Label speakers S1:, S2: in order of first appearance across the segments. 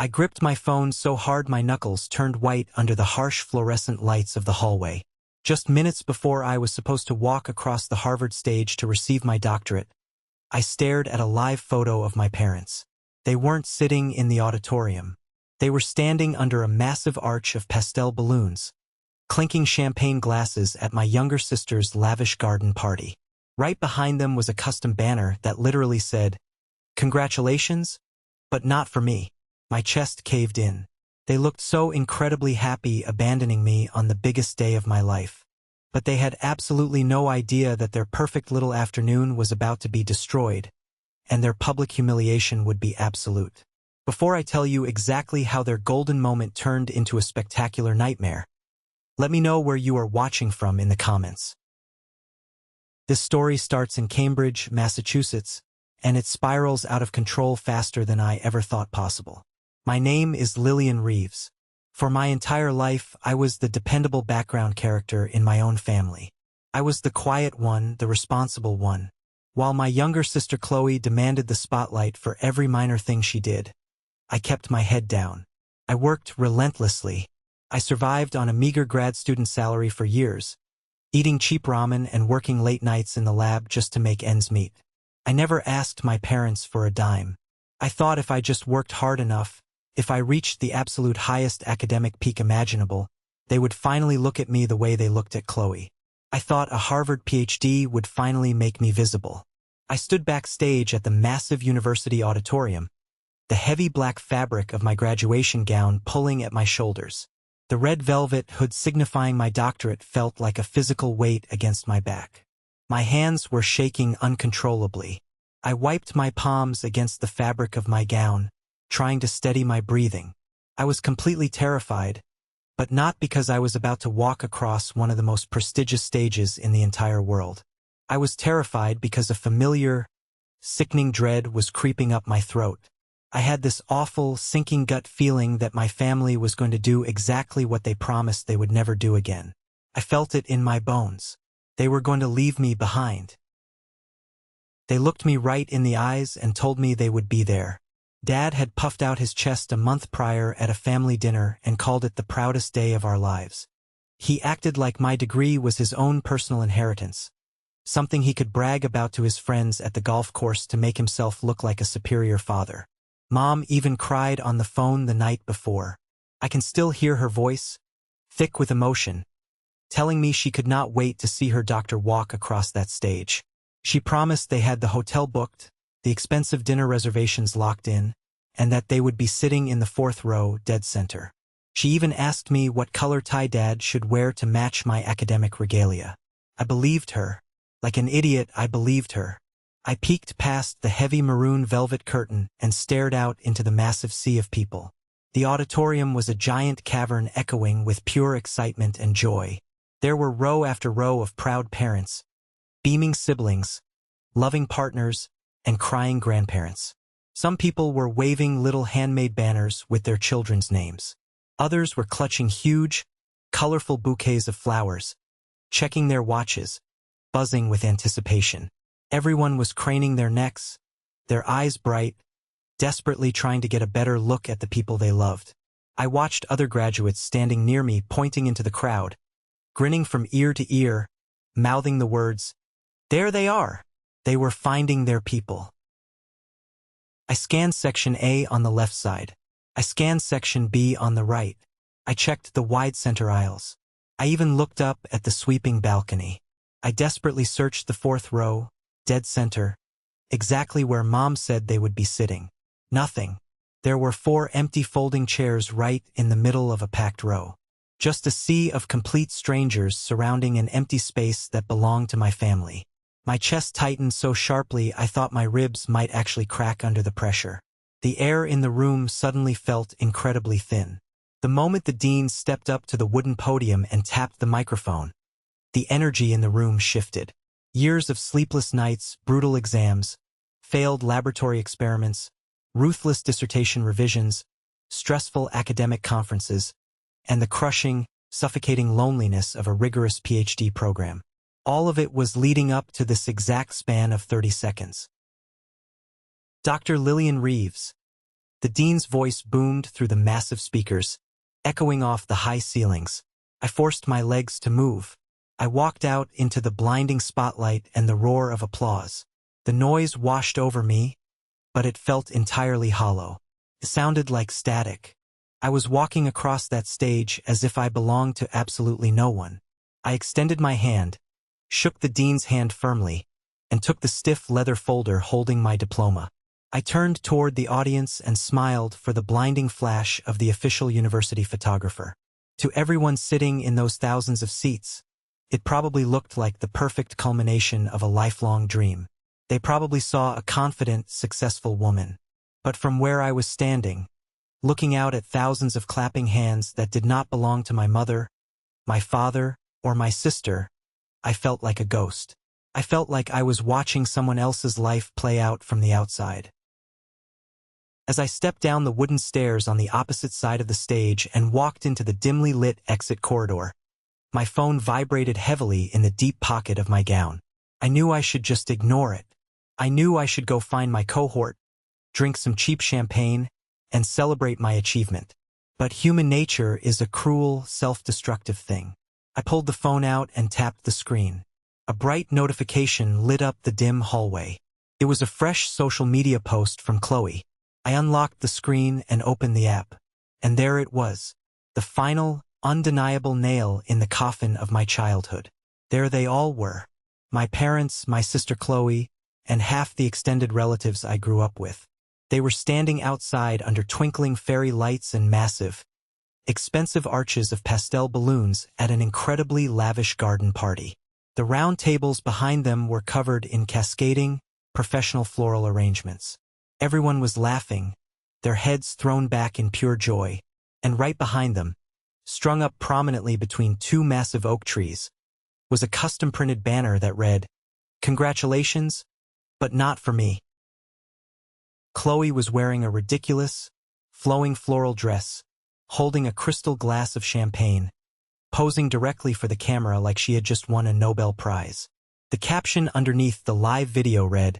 S1: I gripped my phone so hard my knuckles turned white under the harsh fluorescent lights of the hallway. Just minutes before I was supposed to walk across the Harvard stage to receive my doctorate, I stared at a live photo of my parents. They weren't sitting in the auditorium. They were standing under a massive arch of pastel balloons, clinking champagne glasses at my younger sister's lavish garden party. Right behind them was a custom banner that literally said, "Congratulations, but not for me." My chest caved in. They looked so incredibly happy abandoning me on the biggest day of my life. But they had absolutely no idea that their perfect little afternoon was about to be destroyed, and their public humiliation would be absolute. Before I tell you exactly how their golden moment turned into a spectacular nightmare, let me know where you are watching from in the comments. This story starts in Cambridge, Massachusetts, and it spirals out of control faster than I ever thought possible. My name is Lillian Reeves. For my entire life, I was the dependable background character in my own family. I was the quiet one, the responsible one. While my younger sister Chloe demanded the spotlight for every minor thing she did, I kept my head down. I worked relentlessly. I survived on a meager grad student salary for years, eating cheap ramen and working late nights in the lab just to make ends meet. I never asked my parents for a dime. I thought if I just worked hard enough, if I reached the absolute highest academic peak imaginable, they would finally look at me the way they looked at Chloe. I thought a Harvard PhD would finally make me visible. I stood backstage at the massive university auditorium, the heavy black fabric of my graduation gown pulling at my shoulders. The red velvet hood signifying my doctorate felt like a physical weight against my back. My hands were shaking uncontrollably. I wiped my palms against the fabric of my gown, trying to steady my breathing. I was completely terrified, but not because I was about to walk across one of the most prestigious stages in the entire world. I was terrified because a familiar, sickening dread was creeping up my throat. I had this awful, sinking gut feeling that my family was going to do exactly what they promised they would never do again. I felt it in my bones. They were going to leave me behind. They looked me right in the eyes and told me they would be there. Dad had puffed out his chest a month prior at a family dinner and called it the proudest day of our lives. He acted like my degree was his own personal inheritance, something he could brag about to his friends at the golf course to make himself look like a superior father. Mom even cried on the phone the night before. I can still hear her voice, thick with emotion, telling me she could not wait to see her doctor walk across that stage. She promised they had the hotel booked, the expensive dinner reservations locked in, and that they would be sitting in the 4th row, dead center. She even asked me what color tie Dad should wear to match my academic regalia. I believed her. Like an idiot, I believed her. I peeked past the heavy maroon velvet curtain and stared out into the massive sea of people. The auditorium was a giant cavern echoing with pure excitement and joy. There were row after row of proud parents, beaming siblings, loving partners, and crying grandparents. Some people were waving little handmade banners with their children's names. Others were clutching huge, colorful bouquets of flowers, checking their watches, buzzing with anticipation. Everyone was craning their necks, their eyes bright, desperately trying to get a better look at the people they loved. I watched other graduates standing near me pointing into the crowd, grinning from ear to ear, mouthing the words, "There they are!" They were finding their people. I scanned Section A on the left side. I scanned Section B on the right. I checked the wide center aisles. I even looked up at the sweeping balcony. I desperately searched the 4th row, dead center, exactly where Mom said they would be sitting. Nothing. There were 4 empty folding chairs right in the middle of a packed row. Just a sea of complete strangers surrounding an empty space that belonged to my family. My chest tightened so sharply I thought my ribs might actually crack under the pressure. The air in the room suddenly felt incredibly thin. The moment the dean stepped up to the wooden podium and tapped the microphone, the energy in the room shifted. Years of sleepless nights, brutal exams, failed laboratory experiments, ruthless dissertation revisions, stressful academic conferences, and the crushing, suffocating loneliness of a rigorous PhD program. All of it was leading up to this exact span of 30 seconds. Dr. Lillian Reeves. The dean's voice boomed through the massive speakers, echoing off the high ceilings. I forced my legs to move. I walked out into the blinding spotlight and the roar of applause. The noise washed over me, but it felt entirely hollow. It sounded like static. I was walking across that stage as if I belonged to absolutely no one. I extended my hand, shook the dean's hand firmly, and took the stiff leather folder holding my diploma. I turned toward the audience and smiled for the blinding flash of the official university photographer. To everyone sitting in those thousands of seats, it probably looked like the perfect culmination of a lifelong dream. They probably saw a confident, successful woman. But from where I was standing, looking out at thousands of clapping hands that did not belong to my mother, my father, or my sister, I felt like a ghost. I felt like I was watching someone else's life play out from the outside. As I stepped down the wooden stairs on the opposite side of the stage and walked into the dimly lit exit corridor, my phone vibrated heavily in the deep pocket of my gown. I knew I should just ignore it. I knew I should go find my cohort, drink some cheap champagne, and celebrate my achievement. But human nature is a cruel, self-destructive thing. I pulled the phone out and tapped the screen. A bright notification lit up the dim hallway. It was a fresh social media post from Chloe. I unlocked the screen and opened the app. And there it was, the final, undeniable nail in the coffin of my childhood. There they all were. My parents, my sister Chloe, and half the extended relatives I grew up with. They were standing outside under twinkling fairy lights and massive, expensive arches of pastel balloons at an incredibly lavish garden party. The round tables behind them were covered in cascading, professional floral arrangements. Everyone was laughing, their heads thrown back in pure joy, and right behind them, strung up prominently between two massive oak trees, was a custom-printed banner that read, "Congratulations, but not for me." Chloe was wearing a ridiculous, flowing floral dress, holding a crystal glass of champagne, posing directly for the camera like she had just won a Nobel Prize. The caption underneath the live video read,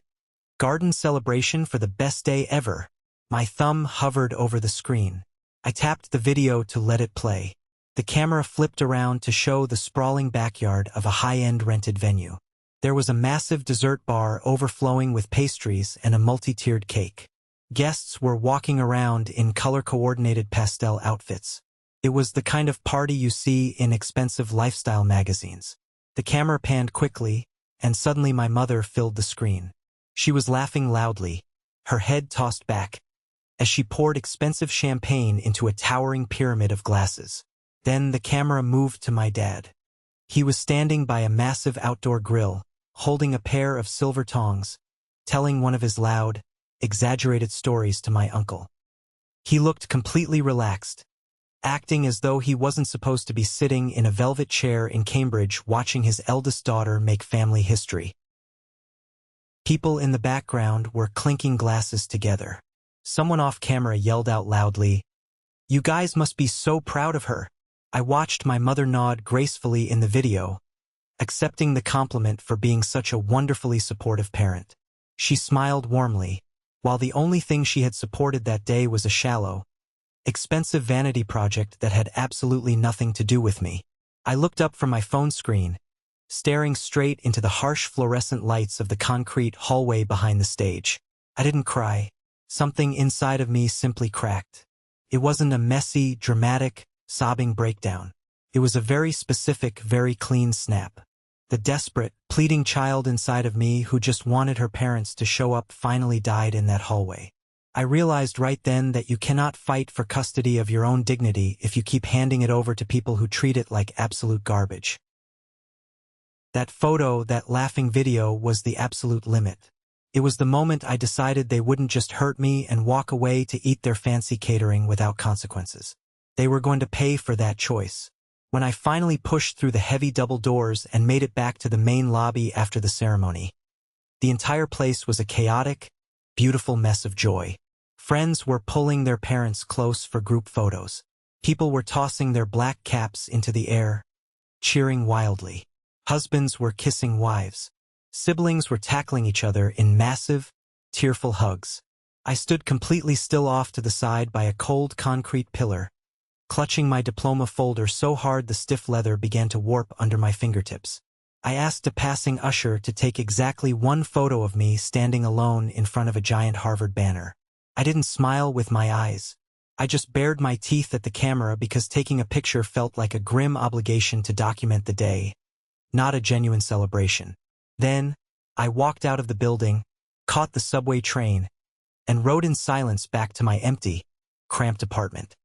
S1: "Garden celebration for the best day ever." My thumb hovered over the screen. I tapped the video to let it play. The camera flipped around to show the sprawling backyard of a high-end rented venue. There was a massive dessert bar overflowing with pastries and a multi-tiered cake. Guests were walking around in color-coordinated pastel outfits. It was the kind of party you see in expensive lifestyle magazines. The camera panned quickly, and suddenly my mother filled the screen. She was laughing loudly, her head tossed back, as she poured expensive champagne into a towering pyramid of glasses. Then the camera moved to my dad. He was standing by a massive outdoor grill, holding a pair of silver tongs, telling one of his loud, exaggerated stories to my uncle. He looked completely relaxed, acting as though he wasn't supposed to be sitting in a velvet chair in Cambridge watching his eldest daughter make family history. People in the background were clinking glasses together. Someone off camera yelled out loudly, "You guys must be so proud of her." I watched my mother nod gracefully in the video, accepting the compliment for being such a wonderfully supportive parent. She smiled warmly, while the only thing she had supported that day was a shallow, expensive vanity project that had absolutely nothing to do with me. I looked up from my phone screen, staring straight into the harsh fluorescent lights of the concrete hallway behind the stage. I didn't cry. Something inside of me simply cracked. It wasn't a messy, dramatic, sobbing breakdown. It was a very specific, very clean snap. The desperate, pleading child inside of me who just wanted her parents to show up finally died in that hallway. I realized right then that you cannot fight for custody of your own dignity if you keep handing it over to people who treat it like absolute garbage. That photo, that laughing video, was the absolute limit. It was the moment I decided they wouldn't just hurt me and walk away to eat their fancy catering without consequences. They were going to pay for that choice. When I finally pushed through the heavy double doors and made it back to the main lobby after the ceremony, the entire place was a chaotic, beautiful mess of joy. Friends were pulling their parents close for group photos. People were tossing their black caps into the air, cheering wildly. Husbands were kissing wives. Siblings were tackling each other in massive, tearful hugs. I stood completely still off to the side by a cold concrete pillar, clutching my diploma folder so hard the stiff leather began to warp under my fingertips. I asked a passing usher to take exactly one photo of me standing alone in front of a giant Harvard banner. I didn't smile with my eyes. I just bared my teeth at the camera because taking a picture felt like a grim obligation to document the day, not a genuine celebration. Then, I walked out of the building, caught the subway train, and rode in silence back to my empty, cramped apartment.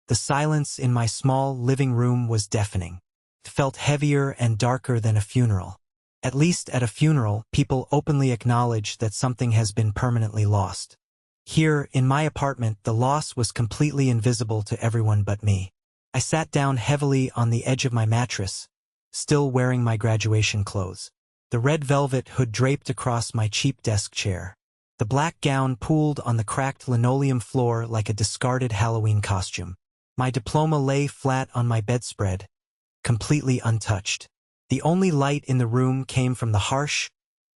S1: The silence in my small living room was deafening. It felt heavier and darker than a funeral. At least at a funeral, people openly acknowledge that something has been permanently lost. Here, in my apartment, the loss was completely invisible to everyone but me. I sat down heavily on the edge of my mattress, still wearing my graduation clothes. The red velvet hood draped across my cheap desk chair. The black gown pooled on the cracked linoleum floor like a discarded Halloween costume. My diploma lay flat on my bedspread, completely untouched. The only light in the room came from the harsh,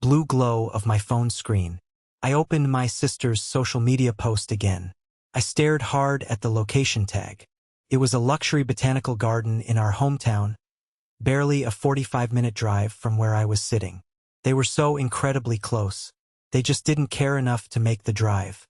S1: blue glow of my phone screen. I opened my sister's social media post again. I stared hard at the location tag. It was a luxury botanical garden in our hometown, barely a 45-minute drive from where I was sitting. They were so incredibly close. They just didn't care enough to make the drive.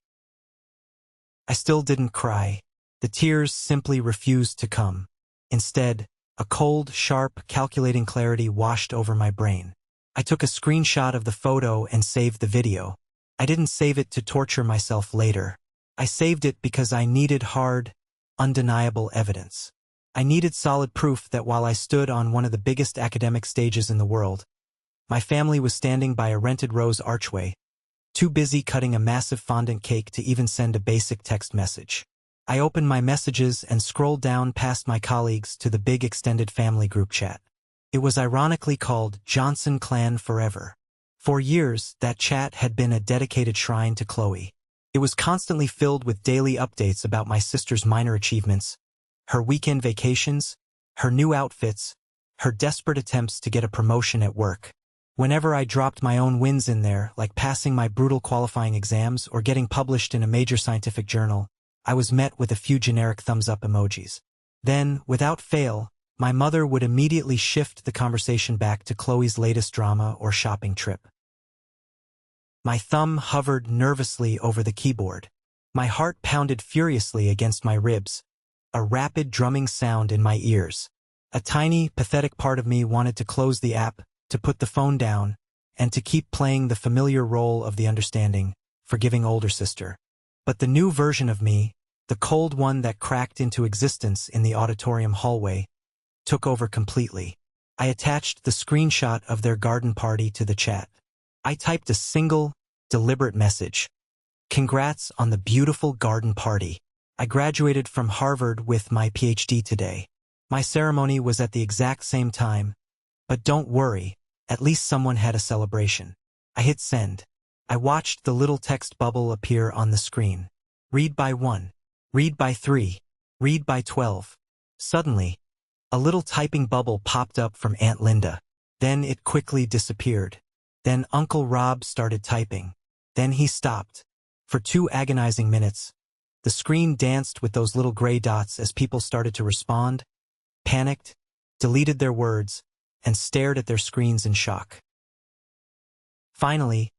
S1: I still didn't cry. The tears simply refused to come. Instead, a cold, sharp, calculating clarity washed over my brain. I took a screenshot of the photo and saved the video. I didn't save it to torture myself later. I saved it because I needed hard, undeniable evidence. I needed solid proof that while I stood on one of the biggest academic stages in the world, my family was standing by a rented rose archway, too busy cutting a massive fondant cake to even send a basic text message. I opened my messages and scrolled down past my colleagues to the big extended family group chat. It was ironically called Johnson Clan Forever. For years, that chat had been a dedicated shrine to Chloe. It was constantly filled with daily updates about my sister's minor achievements, her weekend vacations, her new outfits, her desperate attempts to get a promotion at work. Whenever I dropped my own wins in there, like passing my brutal qualifying exams or getting published in a major scientific journal, I was met with a few generic thumbs-up emojis. Then, without fail, my mother would immediately shift the conversation back to Chloe's latest drama or shopping trip. My thumb hovered nervously over the keyboard. My heart pounded furiously against my ribs, a rapid drumming sound in my ears. A tiny, pathetic part of me wanted to close the app, to put the phone down, and to keep playing the familiar role of the understanding, forgiving older sister. But the new version of me, the cold one that cracked into existence in the auditorium hallway, took over completely. I attached the screenshot of their garden party to the chat. I typed a single, deliberate message. Congrats on the beautiful garden party. I graduated from Harvard with my PhD today. My ceremony was at the exact same time. But don't worry, at least someone had a celebration. I hit send. I watched the little text bubble appear on the screen. Read by 1. Read by 3. Read by 12. Suddenly, a little typing bubble popped up from Aunt Linda. Then it quickly disappeared. Then Uncle Rob started typing. Then he stopped. For 2 agonizing minutes, the screen danced with those little gray dots as people started to respond, panicked, deleted their words, and stared at their screens in shock. Finally,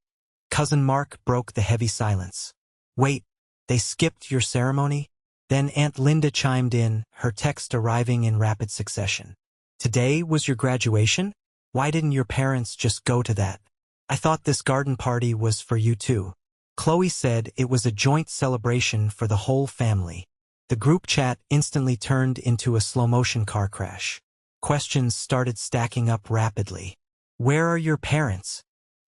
S1: Cousin Mark broke the heavy silence. Wait, they skipped your ceremony? Then Aunt Linda chimed in, her text arriving in rapid succession. Today was your graduation? Why didn't your parents just go to that? I thought this garden party was for you too. Chloe said it was a joint celebration for the whole family. The group chat instantly turned into a slow-motion car crash. Questions started stacking up rapidly. Where are your parents?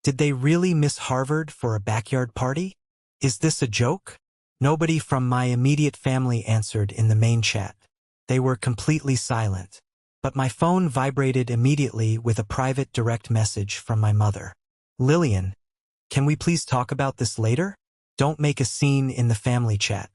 S1: Did they really miss Harvard for a backyard party? Is this a joke? Nobody from my immediate family answered in the main chat. They were completely silent. But my phone vibrated immediately with a private direct message from my mother. Lillian, can we please talk about this later? Don't make a scene in the family chat.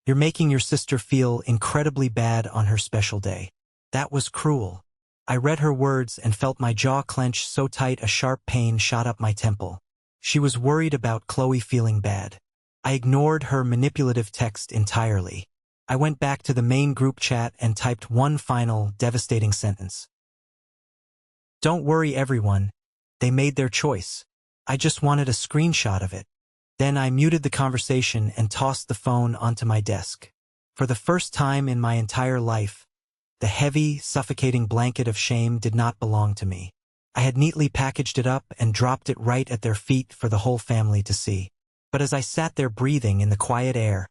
S1: You're making your sister feel incredibly bad on her special day. That was cruel. I read her words and felt my jaw clench so tight a sharp pain shot up my temple. She was worried about Chloe feeling bad. I ignored her manipulative text entirely. I went back to the main group chat and typed one final, devastating sentence. Don't worry, everyone. They made their choice. I just wanted a screenshot of it. Then I muted the conversation and tossed the phone onto my desk. For the first time in my entire life, the heavy, suffocating blanket of shame did not belong to me. I had neatly packaged it up and dropped it right at their feet for the whole family to see. But as I sat there breathing in the quiet air,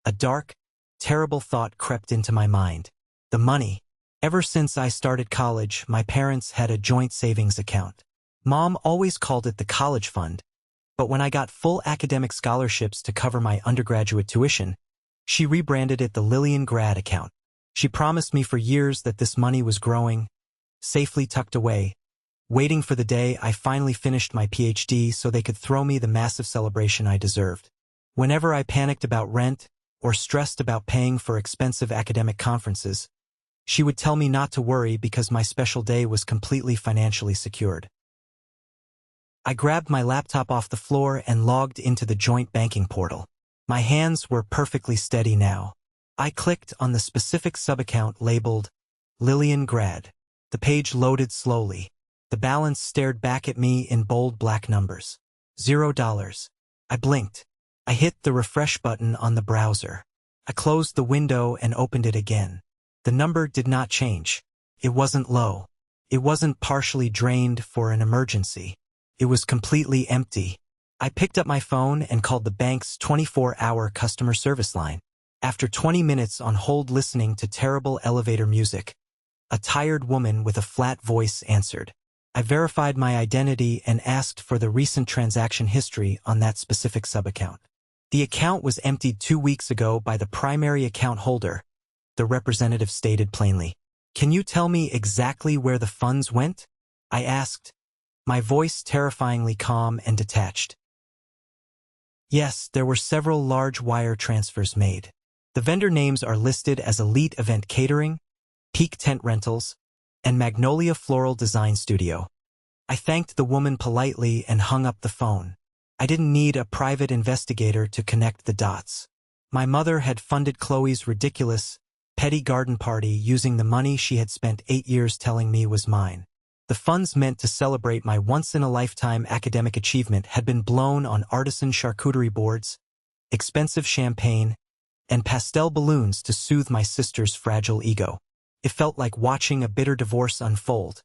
S1: a dark, terrible thought crept into my mind. The money. Ever since I started college, my parents had a joint savings account. Mom always called it the college fund, but when I got full academic scholarships to cover my undergraduate tuition, she rebranded it the Lillian Grad account. She promised me for years that this money was growing, safely tucked away, waiting for the day I finally finished my PhD so they could throw me the massive celebration I deserved. Whenever I panicked about rent or stressed about paying for expensive academic conferences, she would tell me not to worry because my special day was completely financially secured. I grabbed my laptop off the floor and logged into the joint banking portal. My hands were perfectly steady now. I clicked on the specific subaccount labeled Lillian Grad. The page loaded slowly. The balance stared back at me in bold black numbers. $0. I blinked. I hit the refresh button on the browser. I closed the window and opened it again. The number did not change. It wasn't low. It wasn't partially drained for an emergency. It was completely empty. I picked up my phone and called the bank's 24-hour customer service line. After 20 minutes on hold listening to terrible elevator music, a tired woman with a flat voice answered. I verified my identity and asked for the recent transaction history on that specific subaccount. The account was emptied 2 weeks ago by the primary account holder, the representative stated plainly. Can you tell me exactly where the funds went? I asked, my voice terrifyingly calm and detached. Yes, there were several large wire transfers made. The vendor names are listed as Elite Event Catering, Peak Tent Rentals, and Magnolia Floral Design Studio. I thanked the woman politely and hung up the phone. I didn't need a private investigator to connect the dots. My mother had funded Chloe's ridiculous, petty garden party using the money she had spent 8 years telling me was mine. The funds meant to celebrate my once-in-a-lifetime academic achievement had been blown on artisan charcuterie boards, expensive champagne, and pastel balloons to soothe my sister's fragile ego. It felt like watching a bitter divorce unfold,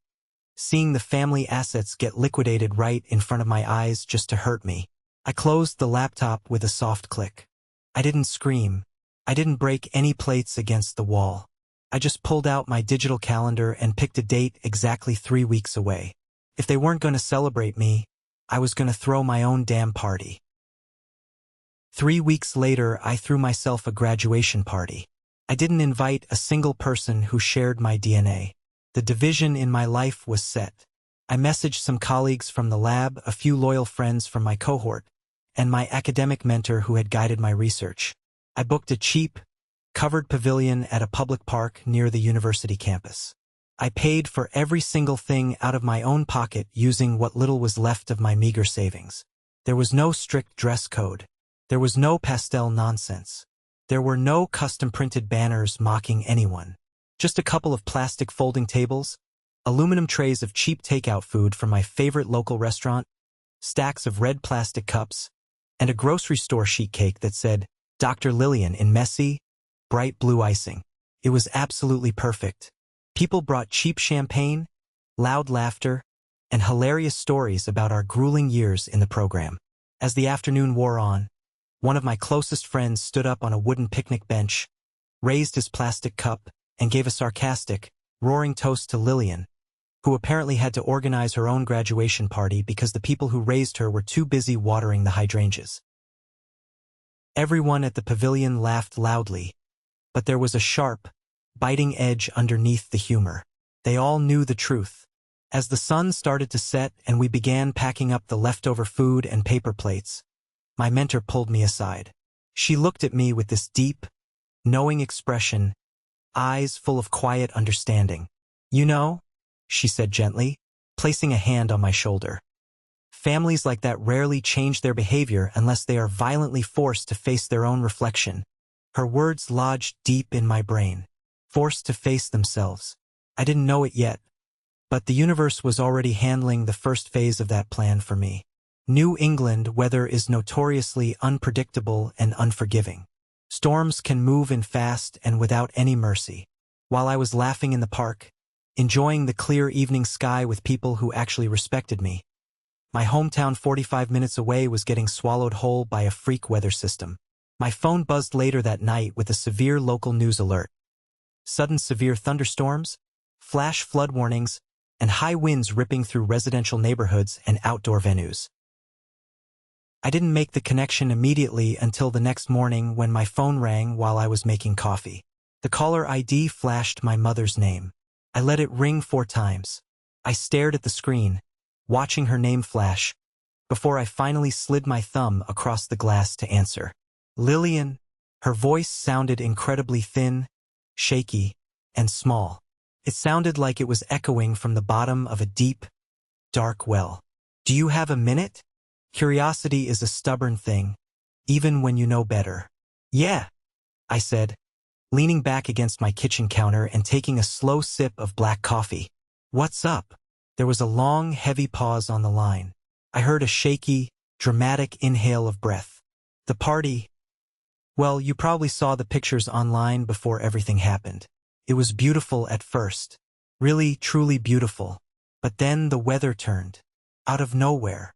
S1: seeing the family assets get liquidated right in front of my eyes just to hurt me. I closed the laptop with a soft click. I didn't scream. I didn't break any plates against the wall. I just pulled out my digital calendar and picked a date exactly 3 weeks away. If they weren't going to celebrate me, I was going to throw my own damn party. 3 weeks later, I threw myself a graduation party. I didn't invite a single person who shared my DNA. The division in my life was set. I messaged some colleagues from the lab, a few loyal friends from my cohort, and my academic mentor who had guided my research. I booked a cheap, covered pavilion at a public park near the university campus. I paid for every single thing out of my own pocket using what little was left of my meager savings. There was no strict dress code. There was no pastel nonsense. There were no custom-printed banners mocking anyone. Just a couple of plastic folding tables, aluminum trays of cheap takeout food from my favorite local restaurant, stacks of red plastic cups, and a grocery store sheet cake that said, Dr. Lillian in messy, bright blue icing. It was absolutely perfect. People brought cheap champagne, loud laughter, and hilarious stories about our grueling years in the program. As the afternoon wore on, one of my closest friends stood up on a wooden picnic bench, raised his plastic cup, and gave a sarcastic, roaring toast to Lillian, who apparently had to organize her own graduation party because the people who raised her were too busy watering the hydrangeas. Everyone at the pavilion laughed loudly, but there was a sharp, biting edge underneath the humor. They all knew the truth. As the sun started to set and we began packing up the leftover food and paper plates, my mentor pulled me aside. She looked at me with this deep, knowing expression, eyes full of quiet understanding. You know, she said gently, placing a hand on my shoulder. Families like that rarely change their behavior unless they are violently forced to face their own reflection. Her words lodged deep in my brain. Forced to face themselves. I didn't know it yet, but the universe was already handling the first phase of that plan for me. New England weather is notoriously unpredictable and unforgiving. Storms can move in fast and without any mercy. While I was laughing in the park, enjoying the clear evening sky with people who actually respected me, my hometown 45 minutes away was getting swallowed whole by a freak weather system. My phone buzzed later that night with a severe local news alert. Sudden severe thunderstorms, flash flood warnings, and high winds ripping through residential neighborhoods and outdoor venues. I didn't make the connection immediately until the next morning when my phone rang while I was making coffee. The caller ID flashed my mother's name. I let it ring 4 times. I stared at the screen, watching her name flash, before I finally slid my thumb across the glass to answer. Lillian. Her voice sounded incredibly thin, shaky, and small. It sounded like it was echoing from the bottom of a deep, dark well. Do you have a minute? Curiosity is a stubborn thing, even when you know better. Yeah, I said, leaning back against my kitchen counter and taking a slow sip of black coffee. What's up? There was a long, heavy pause on the line. I heard a shaky, dramatic inhale of breath. The party. Well, you probably saw the pictures online before everything happened. It was beautiful at first. Really, truly beautiful. But then the weather turned. Out of nowhere.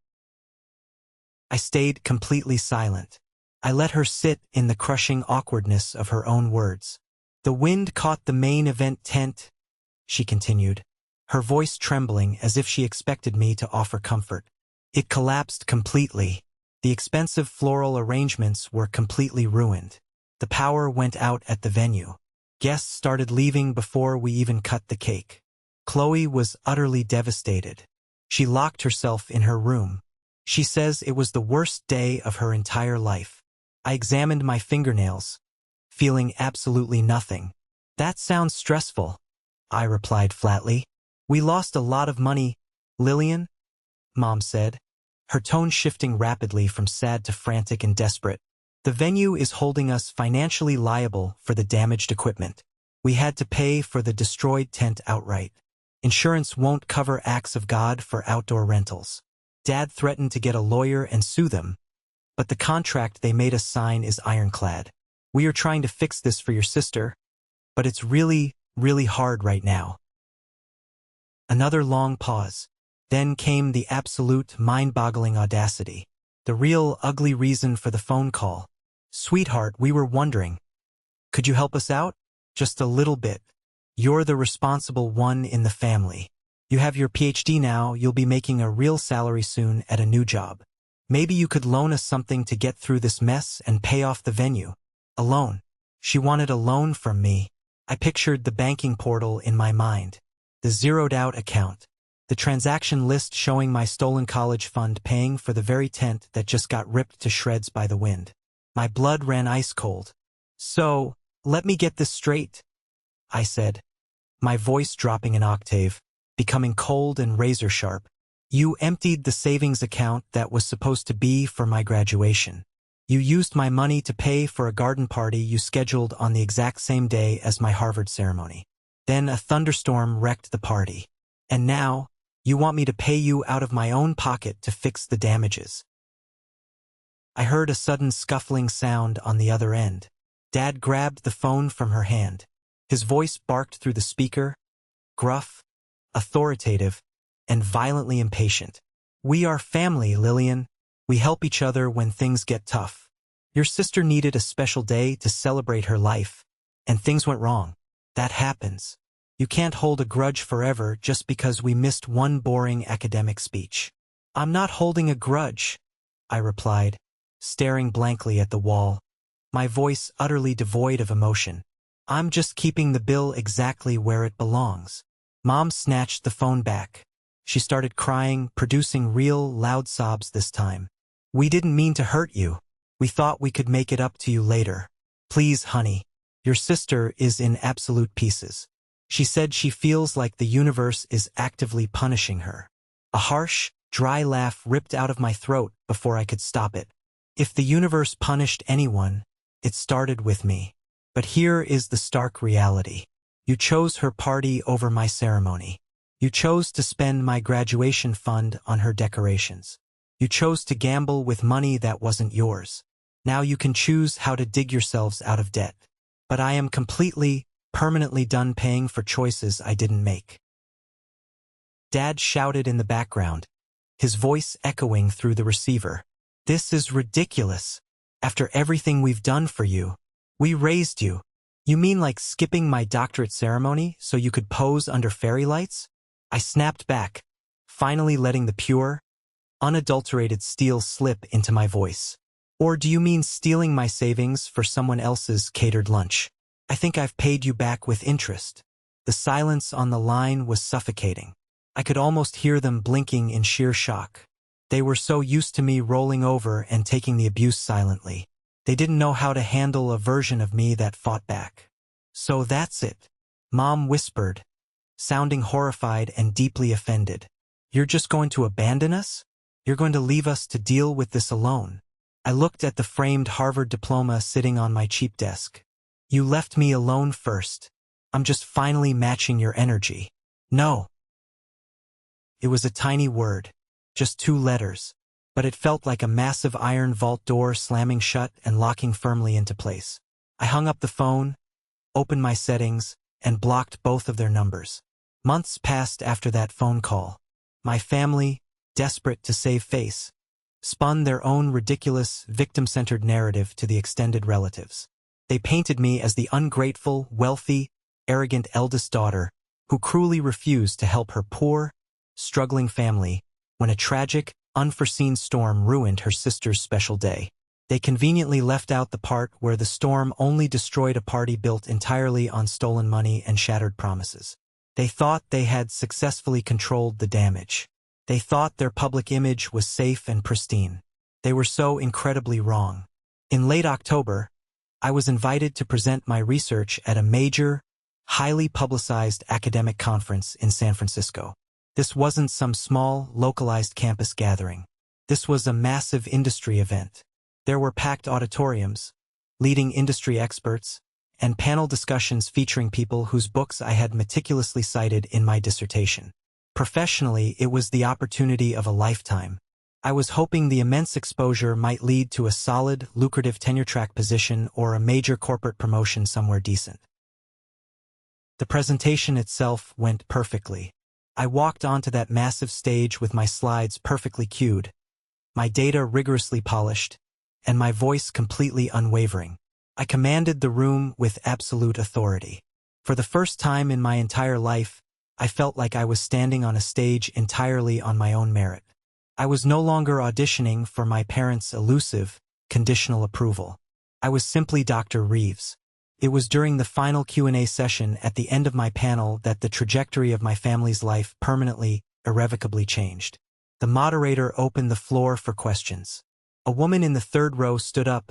S1: I stayed completely silent. I let her sit in the crushing awkwardness of her own words. The wind caught the main event tent, she continued, her voice trembling as if she expected me to offer comfort. It collapsed completely. The expensive floral arrangements were completely ruined. The power went out at the venue. Guests started leaving before we even cut the cake. Chloe was utterly devastated. She locked herself in her room. She says it was the worst day of her entire life. I examined my fingernails, feeling absolutely nothing. That sounds stressful, I replied flatly. We lost a lot of money, Lillian, Mom said, her tone shifting rapidly from sad to frantic and desperate. The venue is holding us financially liable for the damaged equipment. We had to pay for the destroyed tent outright. Insurance won't cover acts of God for outdoor rentals. Dad threatened to get a lawyer and sue them, but the contract they made us sign is ironclad. We are trying to fix this for your sister, but it's really, really hard right now. Another long pause. Then came the absolute mind-boggling audacity. The real ugly reason for the phone call. Sweetheart, we were wondering. Could you help us out? Just a little bit. You're the responsible one in the family. You have your PhD now, you'll be making a real salary soon at a new job. Maybe you could loan us something to get through this mess and pay off the venue. A loan. She wanted a loan from me. I pictured the banking portal in my mind. The zeroed-out account. The transaction list showing my stolen college fund paying for the very tent that just got ripped to shreds by the wind. My blood ran ice cold. So, let me get this straight, I said, my voice dropping an octave, becoming cold and razor-sharp. You emptied the savings account that was supposed to be for my graduation. You used my money to pay for a garden party you scheduled on the exact same day as my Harvard ceremony. Then a thunderstorm wrecked the party. And now, you want me to pay you out of my own pocket to fix the damages. I heard a sudden scuffling sound on the other end. Dad grabbed the phone from her hand. His voice barked through the speaker, gruff, authoritative, and violently impatient. We are family, Lillian. We help each other when things get tough. Your sister needed a special day to celebrate her life, and things went wrong. That happens. You can't hold a grudge forever just because we missed one boring academic speech. I'm not holding a grudge, I replied, staring blankly at the wall, my voice utterly devoid of emotion. I'm just keeping the bill exactly where it belongs. Mom snatched the phone back. She started crying, producing real, loud sobs this time. We didn't mean to hurt you. We thought we could make it up to you later. Please, honey. Your sister is in absolute pieces. She said she feels like the universe is actively punishing her. A harsh, dry laugh ripped out of my throat before I could stop it. If the universe punished anyone, it started with me. But here is the stark reality. You chose her party over my ceremony. You chose to spend my graduation fund on her decorations. You chose to gamble with money that wasn't yours. Now you can choose how to dig yourselves out of debt. But I am completely, permanently done paying for choices I didn't make. Dad shouted in the background, his voice echoing through the receiver. This is ridiculous. After everything we've done for you. We raised you. You mean like skipping my doctorate ceremony so you could pose under fairy lights? I snapped back, finally letting the pure, unadulterated steel slip into my voice. Or do you mean stealing my savings for someone else's catered lunch? I think I've paid you back with interest. The silence on the line was suffocating. I could almost hear them blinking in sheer shock. They were so used to me rolling over and taking the abuse silently. They didn't know how to handle a version of me that fought back. So that's it, Mom whispered, sounding horrified and deeply offended. You're just going to abandon us? You're going to leave us to deal with this alone? I looked at the framed Harvard diploma sitting on my cheap desk. You left me alone first. I'm just finally matching your energy. No. It was a tiny word, just 2 letters, but it felt like a massive iron vault door slamming shut and locking firmly into place. I hung up the phone, opened my settings, and blocked both of their numbers. Months passed after that phone call. My family, desperate to save face, spun their own ridiculous, victim-centered narrative to the extended relatives. They painted me as the ungrateful, wealthy, arrogant eldest daughter who cruelly refused to help her poor, struggling family when a tragic, unforeseen storm ruined her sister's special day. They conveniently left out the part where the storm only destroyed a party built entirely on stolen money and shattered promises. They thought they had successfully controlled the damage. They thought their public image was safe and pristine. They were so incredibly wrong. In late October, I was invited to present my research at a major, highly publicized academic conference in San Francisco. This wasn't some small, localized campus gathering. This was a massive industry event. There were packed auditoriums, leading industry experts, and panel discussions featuring people whose books I had meticulously cited in my dissertation. Professionally, it was the opportunity of a lifetime. I was hoping the immense exposure might lead to a solid, lucrative tenure-track position or a major corporate promotion somewhere decent. The presentation itself went perfectly. I walked onto that massive stage with my slides perfectly cued, my data rigorously polished, and my voice completely unwavering. I commanded the room with absolute authority. For the first time in my entire life, I felt like I was standing on a stage entirely on my own merit. I was no longer auditioning for my parents' elusive, conditional approval. I was simply Dr. Reeves. It was during the final Q&A session at the end of my panel that the trajectory of my family's life permanently, irrevocably changed. The moderator opened the floor for questions. A woman in the 3rd row stood up,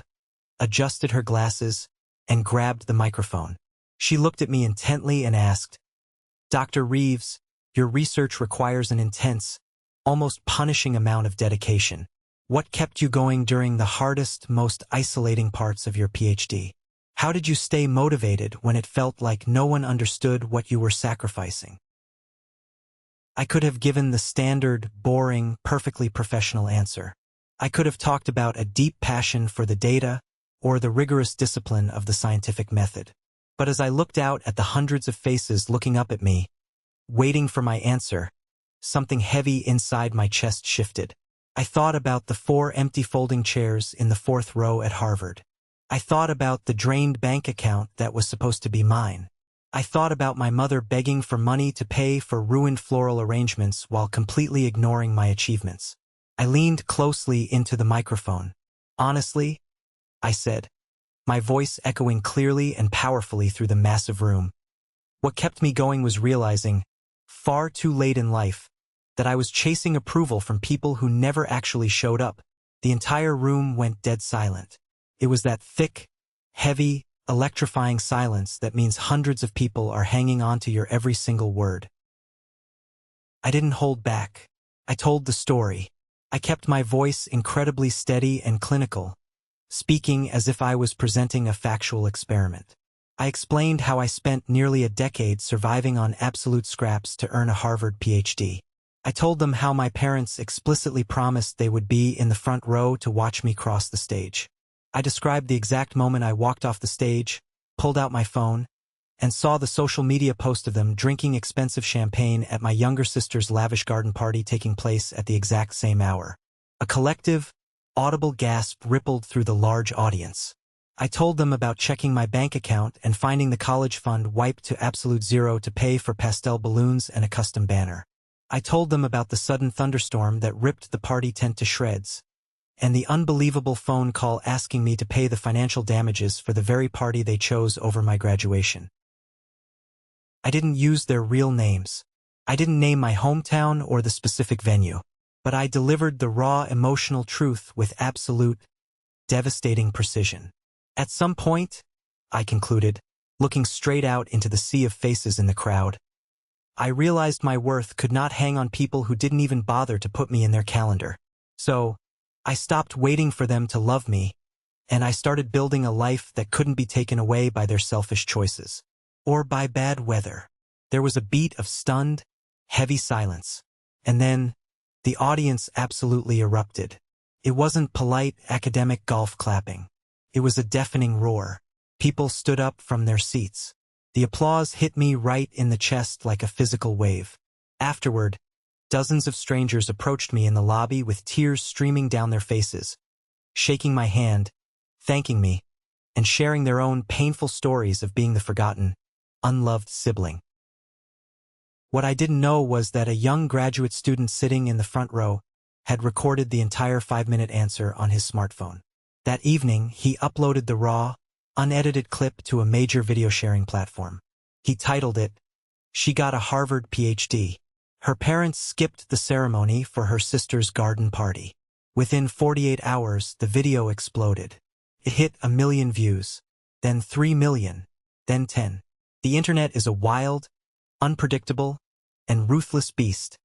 S1: adjusted her glasses, and grabbed the microphone. She looked at me intently and asked, Dr. Reeves, your research requires an intense, almost punishing amount of dedication. What kept you going during the hardest, most isolating parts of your PhD? How did you stay motivated when it felt like no one understood what you were sacrificing? I could have given the standard, boring, perfectly professional answer. I could have talked about a deep passion for the data or the rigorous discipline of the scientific method. But as I looked out at the hundreds of faces looking up at me, waiting for my answer, something heavy inside my chest shifted. I thought about the 4 empty folding chairs in the 4th row at Harvard. I thought about the drained bank account that was supposed to be mine. I thought about my mother begging for money to pay for ruined floral arrangements while completely ignoring my achievements. I leaned closely into the microphone. Honestly, I said, my voice echoing clearly and powerfully through the massive room. What kept me going was realizing, far too late in life, that I was chasing approval from people who never actually showed up. The entire room went dead silent. It was that thick, heavy, electrifying silence that means hundreds of people are hanging on to your every single word. I didn't hold back. I told the story. I kept my voice incredibly steady and clinical, speaking as if I was presenting a factual experiment. I explained how I spent nearly a decade surviving on absolute scraps to earn a Harvard PhD. I told them how my parents explicitly promised they would be in the front row to watch me cross the stage. I described the exact moment I walked off the stage, pulled out my phone, and saw the social media post of them drinking expensive champagne at my younger sister's lavish garden party taking place at the exact same hour. A collective, audible gasp rippled through the large audience. I told them about checking my bank account and finding the college fund wiped to absolute zero to pay for pastel balloons and a custom banner. I told them about the sudden thunderstorm that ripped the party tent to shreds, and the unbelievable phone call asking me to pay the financial damages for the very party they chose over my graduation. I didn't use their real names. I didn't name my hometown or the specific venue, but I delivered the raw emotional truth with absolute, devastating precision. At some point, I concluded, looking straight out into the sea of faces in the crowd, I realized my worth could not hang on people who didn't even bother to put me in their calendar. So, I stopped waiting for them to love me, and I started building a life that couldn't be taken away by their selfish choices. Or by bad weather. There was a beat of stunned, heavy silence. And then, the audience absolutely erupted. It wasn't polite academic golf clapping. It was a deafening roar. People stood up from their seats. The applause hit me right in the chest like a physical wave. Afterward, dozens of strangers approached me in the lobby with tears streaming down their faces, shaking my hand, thanking me, and sharing their own painful stories of being the forgotten, unloved sibling. What I didn't know was that a young graduate student sitting in the front row had recorded the entire 5-minute answer on his smartphone. That evening, he uploaded the raw, unedited clip to a major video sharing platform. He titled it, "She Got a Harvard PhD." Her parents skipped the ceremony for her sister's garden party. Within 48 hours, the video exploded. It hit 1 million views, then 3 million, then 10. The internet is a wild, unpredictable, and ruthless beast,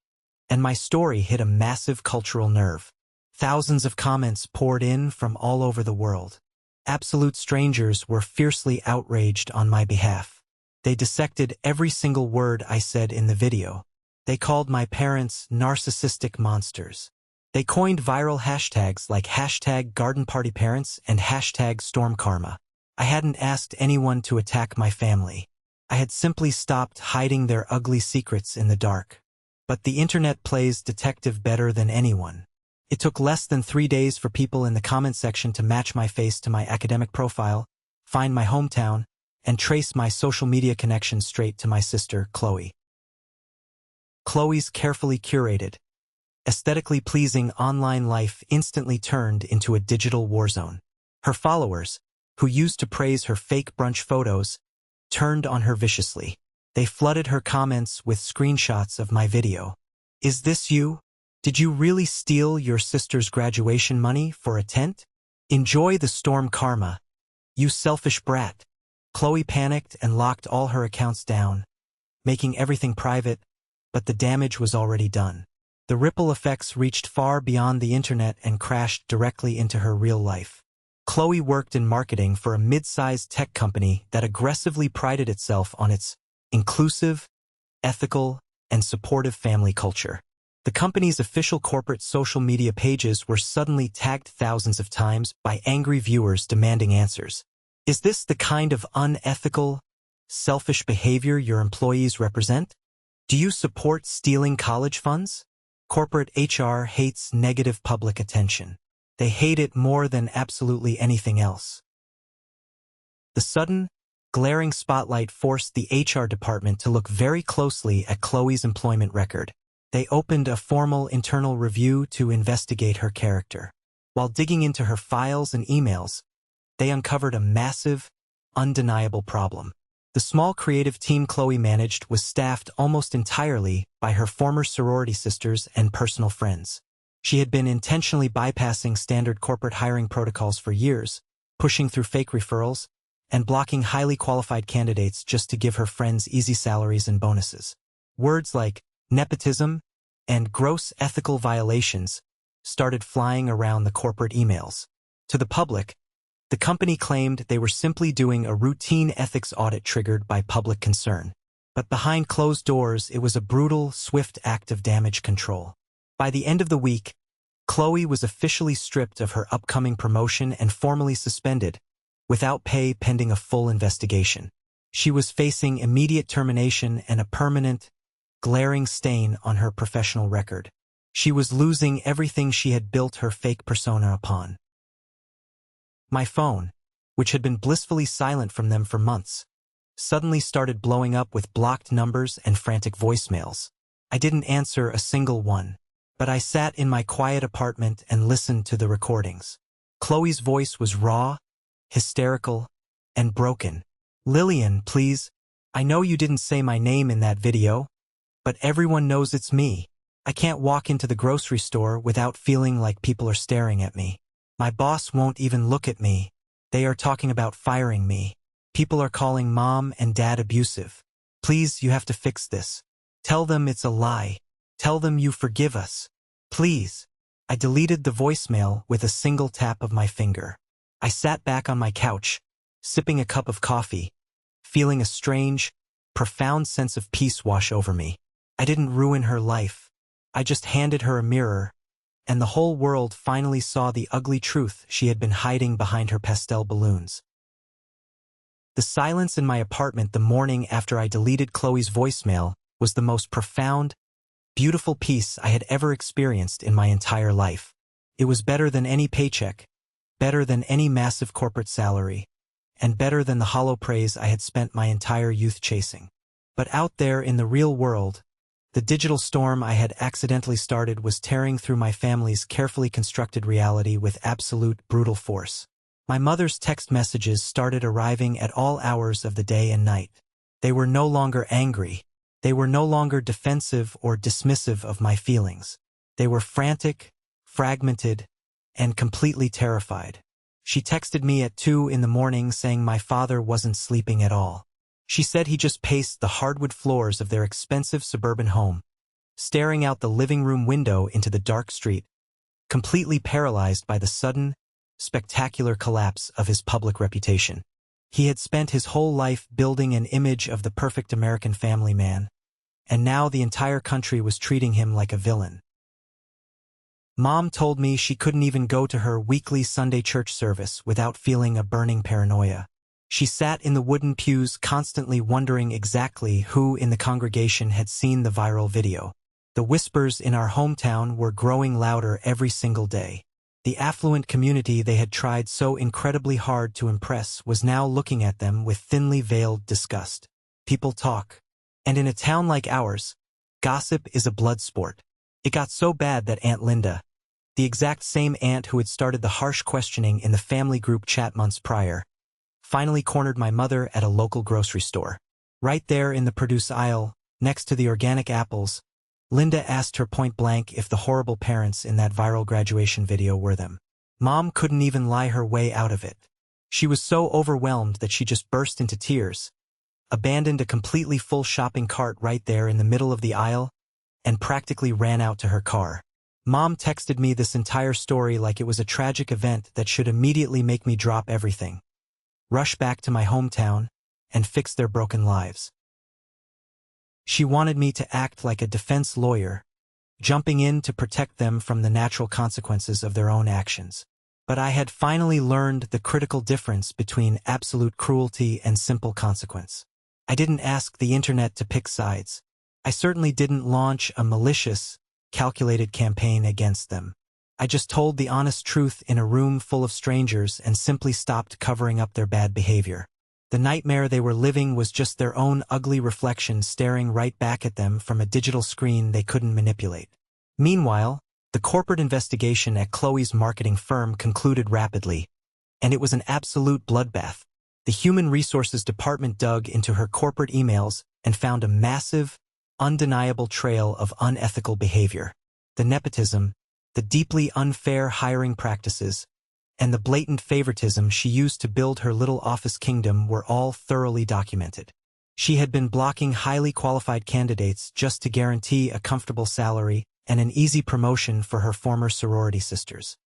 S1: and my story hit a massive cultural nerve. Thousands of comments poured in from all over the world. Absolute strangers were fiercely outraged on my behalf. They dissected every single word I said in the video. They called my parents narcissistic monsters. They coined viral hashtags like #GardenPartyParents and #StormKarma. I hadn't asked anyone to attack my family. I had simply stopped hiding their ugly secrets in the dark. But the internet plays detective better than anyone. It took less than 3 days for people in the comment section to match my face to my academic profile, find my hometown, and trace my social media connection straight to my sister, Chloe. Chloe's carefully curated, aesthetically pleasing online life instantly turned into a digital war zone. Her followers, who used to praise her fake brunch photos, turned on her viciously. They flooded her comments with screenshots of my video. "Is this you? Did you really steal your sister's graduation money for a tent? Enjoy the storm karma. You selfish brat." Chloe panicked and locked all her accounts down, making everything private, but the damage was already done. The ripple effects reached far beyond the internet and crashed directly into her real life. Chloe worked in marketing for a mid-sized tech company that aggressively prided itself on its inclusive, ethical, and supportive family culture. The company's official corporate social media pages were suddenly tagged thousands of times by angry viewers demanding answers. Is this the kind of unethical, selfish behavior your employees represent? Do you support stealing college funds? Corporate HR hates negative public attention. They hate it more than absolutely anything else. The sudden, glaring spotlight forced the HR department to look very closely at Chloe's employment record. They opened a formal internal review to investigate her character. While digging into her files and emails, they uncovered a massive, undeniable problem. The small creative team Chloe managed was staffed almost entirely by her former sorority sisters and personal friends. She had been intentionally bypassing standard corporate hiring protocols for years, pushing through fake referrals, and blocking highly qualified candidates just to give her friends easy salaries and bonuses. Words like nepotism, and gross ethical violations started flying around the corporate emails. To the public, the company claimed they were simply doing a routine ethics audit triggered by public concern. But behind closed doors, it was a brutal, swift act of damage control. By the end of the week, Chloe was officially stripped of her upcoming promotion and formally suspended, without pay pending a full investigation. She was facing immediate termination and a permanent, glaring stain on her professional record. She was losing everything she had built her fake persona upon. My phone, which had been blissfully silent from them for months, suddenly started blowing up with blocked numbers and frantic voicemails. I didn't answer a single one, but I sat in my quiet apartment and listened to the recordings. Chloe's voice was raw, hysterical, and broken. "Lillian, please, I know you didn't say my name in that video, but everyone knows it's me. I can't walk into the grocery store without feeling like people are staring at me. My boss won't even look at me. They are talking about firing me. People are calling mom and dad abusive. Please, you have to fix this. Tell them it's a lie. Tell them you forgive us. Please." I deleted the voicemail with a single tap of my finger. I sat back on my couch, sipping a cup of coffee, feeling a strange, profound sense of peace wash over me. I didn't ruin her life. I just handed her a mirror, and the whole world finally saw the ugly truth she had been hiding behind her pastel balloons. The silence in my apartment the morning after I deleted Chloe's voicemail was the most profound, beautiful peace I had ever experienced in my entire life. It was better than any paycheck, better than any massive corporate salary, and better than the hollow praise I had spent my entire youth chasing. But out there in the real world, the digital storm I had accidentally started was tearing through my family's carefully constructed reality with absolute brutal force. My mother's text messages started arriving at all hours of the day and night. They were no longer angry. They were no longer defensive or dismissive of my feelings. They were frantic, fragmented, and completely terrified. She texted me at 2 in the morning saying my father wasn't sleeping at all. She said he just paced the hardwood floors of their expensive suburban home, staring out the living room window into the dark street, completely paralyzed by the sudden, spectacular collapse of his public reputation. He had spent his whole life building an image of the perfect American family man, and now the entire country was treating him like a villain. Mom told me she couldn't even go to her weekly Sunday church service without feeling a burning paranoia. She sat in the wooden pews constantly wondering exactly who in the congregation had seen the viral video. The whispers in our hometown were growing louder every single day. The affluent community they had tried so incredibly hard to impress was now looking at them with thinly veiled disgust. People talk. And in a town like ours, gossip is a blood sport. It got so bad that Aunt Linda, the exact same aunt who had started the harsh questioning in the family group chat months prior, finally cornered my mother at a local grocery store. Right there in the produce aisle, next to the organic apples, Linda asked her point blank if the horrible parents in that viral graduation video were them. Mom couldn't even lie her way out of it. She was so overwhelmed that she just burst into tears, abandoned a completely full shopping cart right there in the middle of the aisle, and practically ran out to her car. Mom texted me this entire story like it was a tragic event that should immediately make me drop everything, rush back to my hometown, and fix their broken lives. She wanted me to act like a defense lawyer, jumping in to protect them from the natural consequences of their own actions. But I had finally learned the critical difference between absolute cruelty and simple consequence. I didn't ask the internet to pick sides. I certainly didn't launch a malicious, calculated campaign against them. I just told the honest truth in a room full of strangers and simply stopped covering up their bad behavior. The nightmare they were living was just their own ugly reflection staring right back at them from a digital screen they couldn't manipulate. Meanwhile, the corporate investigation at Chloe's marketing firm concluded rapidly, and it was an absolute bloodbath. The Human Resources Department dug into her corporate emails and found a massive, undeniable trail of unethical behavior. The nepotism, the deeply unfair hiring practices, and the blatant favoritism she used to build her little office kingdom were all thoroughly documented. She had been blocking highly qualified candidates just to guarantee a comfortable salary and an easy promotion for her former sorority sisters.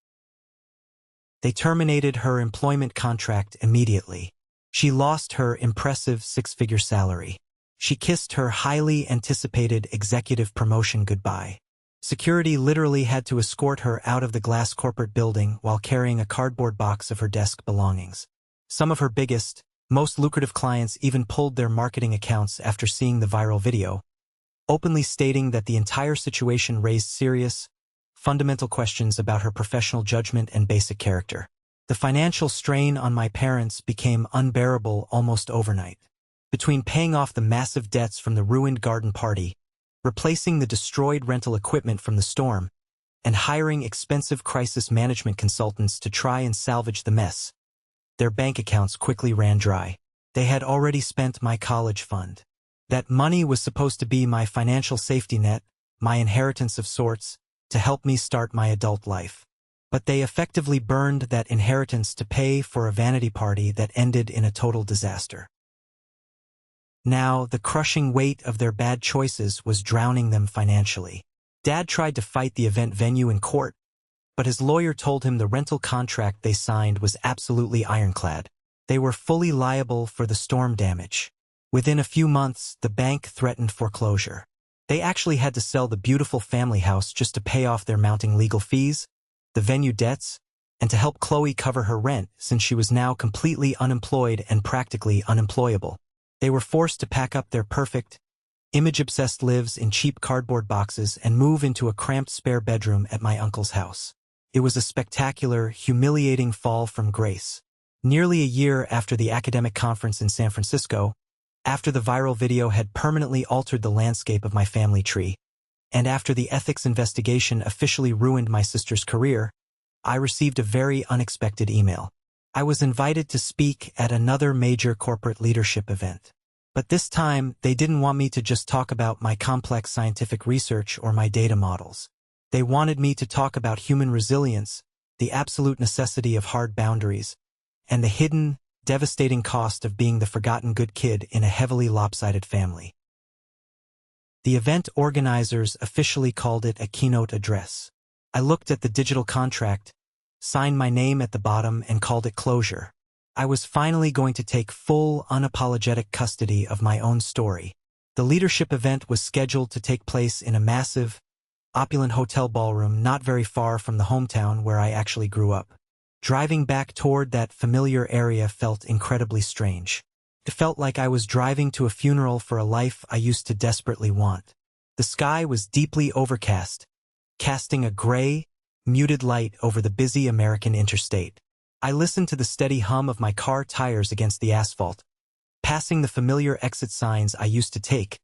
S1: They terminated her employment contract immediately. She lost her impressive six-figure salary. She kissed her highly anticipated executive promotion goodbye. Security literally had to escort her out of the glass corporate building while carrying a cardboard box of her desk belongings. Some of her biggest, most lucrative clients even pulled their marketing accounts after seeing the viral video, openly stating that the entire situation raised serious, fundamental questions about her professional judgment and basic character. The financial strain on my parents became unbearable almost overnight. Between paying off the massive debts from the ruined garden party, replacing the destroyed rental equipment from the storm, and hiring expensive crisis management consultants to try and salvage the mess, their bank accounts quickly ran dry. They had already spent my college fund. That money was supposed to be my financial safety net, my inheritance of sorts, to help me start my adult life. But they effectively burned that inheritance to pay for a vanity party that ended in a total disaster. Now, the crushing weight of their bad choices was drowning them financially. Dad tried to fight the event venue in court, but his lawyer told him the rental contract they signed was absolutely ironclad. They were fully liable for the storm damage. Within a few months, the bank threatened foreclosure. They actually had to sell the beautiful family house just to pay off their mounting legal fees, the venue debts, and to help Chloe cover her rent since she was now completely unemployed and practically unemployable. They were forced to pack up their perfect, image-obsessed lives in cheap cardboard boxes and move into a cramped spare bedroom at my uncle's house. It was a spectacular, humiliating fall from grace. Nearly a year after the academic conference in San Francisco, after the viral video had permanently altered the landscape of my family tree, and after the ethics investigation officially ruined my sister's career, I received a very unexpected email. I was invited to speak at another major corporate leadership event. But this time, they didn't want me to just talk about my complex scientific research or my data models. They wanted me to talk about human resilience, the absolute necessity of hard boundaries, and the hidden, devastating cost of being the forgotten good kid in a heavily lopsided family. The event organizers officially called it a keynote address. I looked at the digital contract, signed my name at the bottom, and called it closure. I was finally going to take full, unapologetic custody of my own story. The leadership event was scheduled to take place in a massive, opulent hotel ballroom not very far from the hometown where I actually grew up. Driving back toward that familiar area felt incredibly strange. It felt like I was driving to a funeral for a life I used to desperately want. The sky was deeply overcast, casting a gray, muted light over the busy American interstate. I listened to the steady hum of my car tires against the asphalt, passing the familiar exit signs I used to take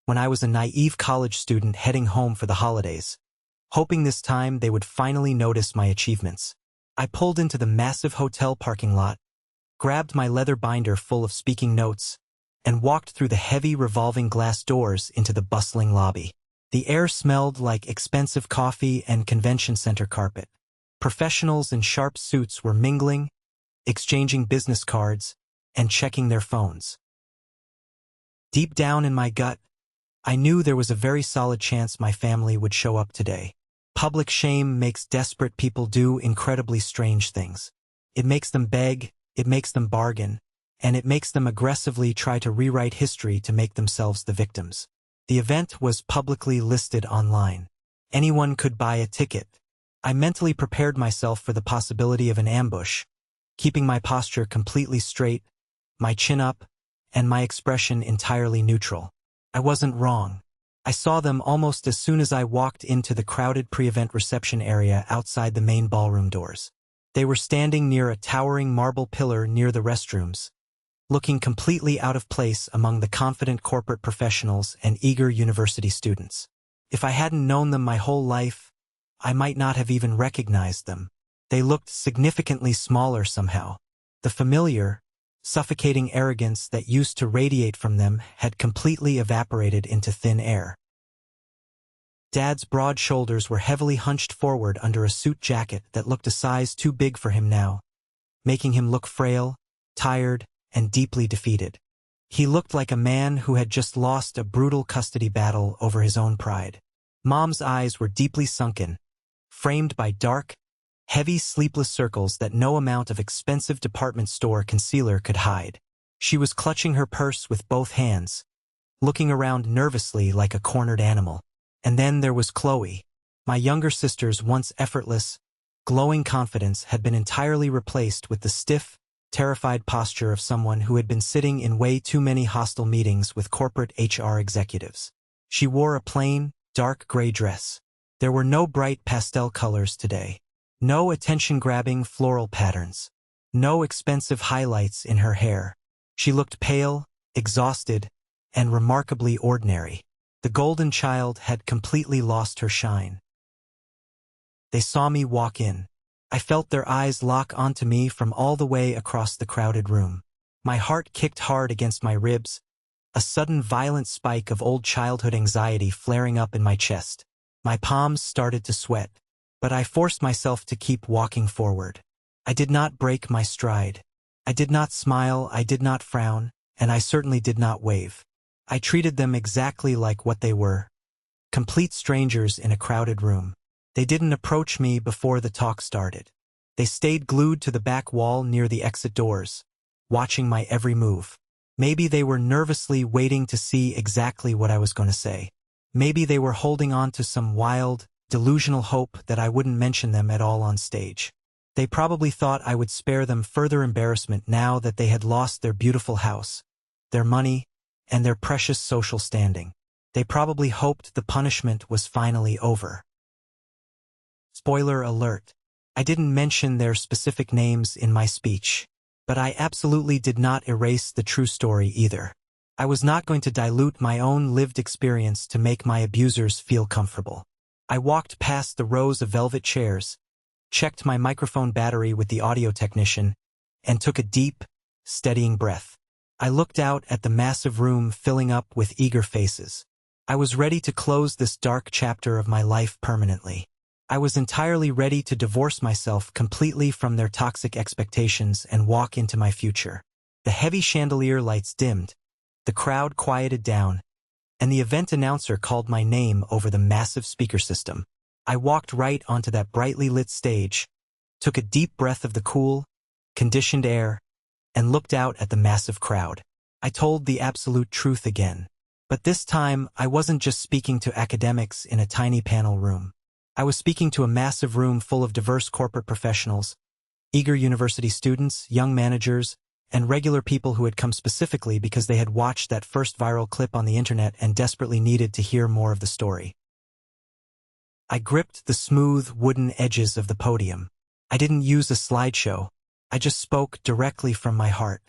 S1: when I was a naive college student heading home for the holidays, hoping this time they would finally notice my achievements. I pulled into the massive hotel parking lot, grabbed my leather binder full of speaking notes, and walked through the heavy revolving glass doors into the bustling lobby. The air smelled like expensive coffee and convention center carpet. Professionals in sharp suits were mingling, exchanging business cards, and checking their phones. Deep down in my gut, I knew there was a very solid chance my family would show up today. Public shame makes desperate people do incredibly strange things. It makes them beg, it makes them bargain, and it makes them aggressively try to rewrite history to make themselves the victims. The event was publicly listed online. Anyone could buy a ticket. I mentally prepared myself for the possibility of an ambush, keeping my posture completely straight, my chin up, and my expression entirely neutral. I wasn't wrong. I saw them almost as soon as I walked into the crowded pre-event reception area outside the main ballroom doors. They were standing near a towering marble pillar near the restrooms, looking completely out of place among the confident corporate professionals and eager university students. If I hadn't known them my whole life, I might not have even recognized them. They looked significantly smaller somehow. The familiar, suffocating arrogance that used to radiate from them had completely evaporated into thin air. Dad's broad shoulders were heavily hunched forward under a suit jacket that looked a size too big for him now, making him look frail, tired, and deeply defeated. He looked like a man who had just lost a brutal custody battle over his own pride. Mom's eyes were deeply sunken, framed by dark, heavy sleepless circles that no amount of expensive department store concealer could hide. She was clutching her purse with both hands, looking around nervously like a cornered animal. And then there was Chloe. My younger sister's once effortless, glowing confidence had been entirely replaced with the stiff, terrified posture of someone who had been sitting in way too many hostile meetings with corporate HR executives. She wore a plain, dark gray dress. There were no bright pastel colors today. No attention-grabbing floral patterns. No expensive highlights in her hair. She looked pale, exhausted, and remarkably ordinary. The golden child had completely lost her shine. They saw me walk in. I felt their eyes lock onto me from all the way across the crowded room. My heart kicked hard against my ribs, a sudden violent spike of old childhood anxiety flaring up in my chest. My palms started to sweat, but I forced myself to keep walking forward. I did not break my stride. I did not smile, I did not frown, and I certainly did not wave. I treated them exactly like what they were, complete strangers in a crowded room. They didn't approach me before the talk started. They stayed glued to the back wall near the exit doors, watching my every move. Maybe they were nervously waiting to see exactly what I was going to say. Maybe they were holding on to some wild, delusional hope that I wouldn't mention them at all on stage. They probably thought I would spare them further embarrassment now that they had lost their beautiful house, their money, and their precious social standing. They probably hoped the punishment was finally over. Spoiler alert. I didn't mention their specific names in my speech, but I absolutely did not erase the true story either. I was not going to dilute my own lived experience to make my abusers feel comfortable. I walked past the rows of velvet chairs, checked my microphone battery with the audio technician, and took a deep, steadying breath. I looked out at the massive room filling up with eager faces. I was ready to close this dark chapter of my life permanently. I was entirely ready to divorce myself completely from their toxic expectations and walk into my future. The heavy chandelier lights dimmed, the crowd quieted down, and the event announcer called my name over the massive speaker system. I walked right onto that brightly lit stage, took a deep breath of the cool, conditioned air, and looked out at the massive crowd. I told the absolute truth again. But this time, I wasn't just speaking to academics in a tiny panel room. I was speaking to a massive room full of diverse corporate professionals, eager university students, young managers, and regular people who had come specifically because they had watched that first viral clip on the internet and desperately needed to hear more of the story. I gripped the smooth, wooden edges of the podium. I didn't use a slideshow. I just spoke directly from my heart.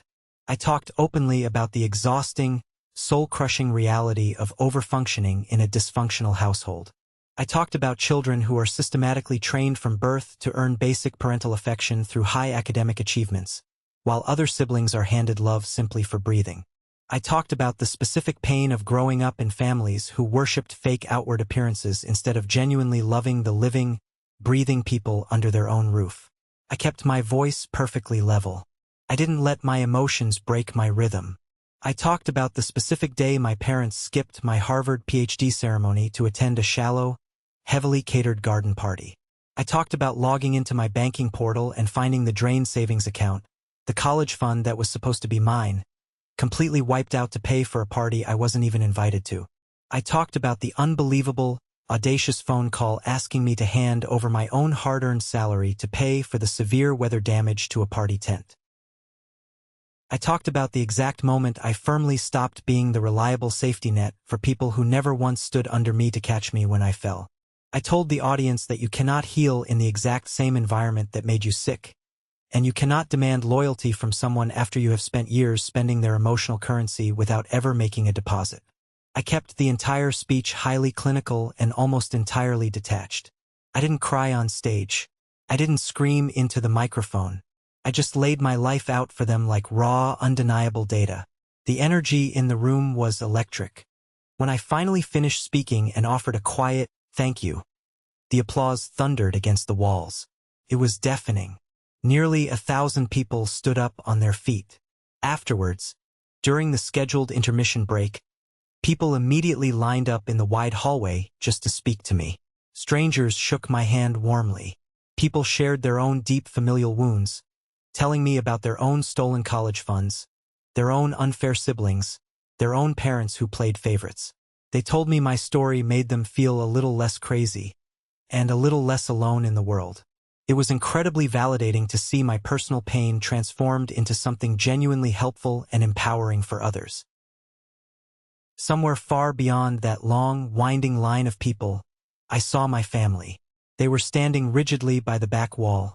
S1: I talked openly about the exhausting, soul-crushing reality of overfunctioning in a dysfunctional household. I talked about children who are systematically trained from birth to earn basic parental affection through high academic achievements, while other siblings are handed love simply for breathing. I talked about the specific pain of growing up in families who worshipped fake outward appearances instead of genuinely loving the living, breathing people under their own roof. I kept my voice perfectly level. I didn't let my emotions break my rhythm. I talked about the specific day my parents skipped my Harvard PhD ceremony to attend a shallow, heavily catered garden party. I talked about logging into my banking portal and finding the drained savings account, the college fund that was supposed to be mine, completely wiped out to pay for a party I wasn't even invited to. I talked about the unbelievable, audacious phone call asking me to hand over my own hard-earned salary to pay for the severe weather damage to a party tent. I talked about the exact moment I firmly stopped being the reliable safety net for people who never once stood under me to catch me when I fell. I told the audience that you cannot heal in the exact same environment that made you sick, and you cannot demand loyalty from someone after you have spent years spending their emotional currency without ever making a deposit. I kept the entire speech highly clinical and almost entirely detached. I didn't cry on stage. I didn't scream into the microphone. I just laid my life out for them like raw, undeniable data. The energy in the room was electric. When I finally finished speaking and offered a quiet, "Thank you," the applause thundered against the walls. It was deafening. Nearly 1,000 people stood up on their feet. Afterwards, during the scheduled intermission break, People immediately lined up in the wide hallway just to speak to me. Strangers shook my hand warmly. People shared their own deep familial wounds, telling me about their own stolen college funds, their own unfair siblings, their own parents who played favorites. They told me my story made them feel a little less crazy and a little less alone in the world. It was incredibly validating to see my personal pain transformed into something genuinely helpful and empowering for others. Somewhere far beyond that long, winding line of people, I saw my family. They were standing rigidly by the back wall,